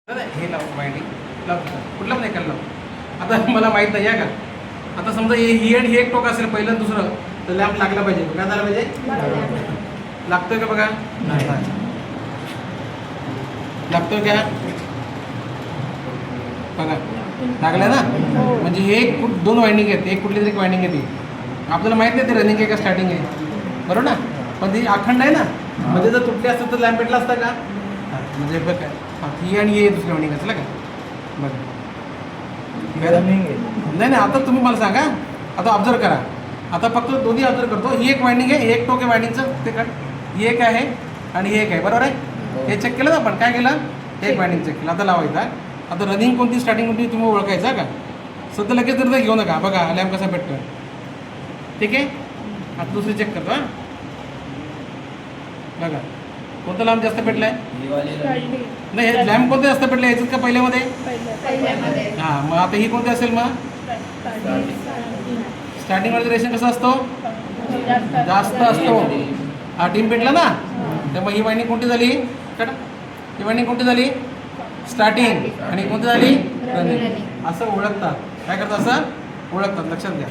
हे लाव वायंडिंग लावतो कुठला पण एकाला लाव. आता मला माहीत नाही आहे का. आता समजा ही आणि हे एक टोक असेल पहिलं आणि दुसरं तर लॅम्प लागला पाहिजे. काय झालं पाहिजे? लागतोय का बघा? लागतोय का बघा? लागलं ना. म्हणजे हे दोन वायंडिंग आहेत. एक कुठली तरी एक वायंडिंग येते. आपल्याला माहित नाही ते रनिंग आहे का स्टार्टिंग आहे, बरोबर ना. पण ती अखंड आहे ना. म्हणजे जर तुटली असतं तर लॅम्प पेटला असता का? म्हणजे बघा ही आणि हे दुसरी वायंडिंग असेल का बघा. नाही नाही आता तुम्ही मला सांगा. आता ऑब्झर्व करा. आता फक्त दोन्ही ऑब्झर्व करतो. ही एक वायंडिंग आहे, एक टोक आहे वायंडिंगचं ते काढ. ही एक आहे आणि हे एक आहे, बरोबर आहे. हे चेक केलं ना आपण. काय केलं? एक वायंडिंग चेक केलं. आता लावायचा. आता रनिंग कोणती स्टार्टिंग कोणती तुम्ही ओळखायचा का. सध्या लगेच तर घेऊ नका. बघा लॅम्प कसा पेटतो. ठीक आहे. आता दुसरी चेक करतो. हां बघा कोणतं लॅम्प जास्त पेटलाय? नाही हे लॅम्प कोणते जास्त पेटले याच्यात का पहिल्यामध्ये? हां मग आता ही कोणती असेल मग? स्टार्टिंगमध्ये रेशन कसा असतो? जास्त असतो. हा टीम पेटला ना. त्यामुळे ही वायंडिंग कोणती झाली? ही वायंडिंग कोणती झाली? स्टार्टिंग. आणि कोणती झाली? रनिंग. असं ओळखतात. काय करतात? असं ओळखतात. लक्षात घ्या.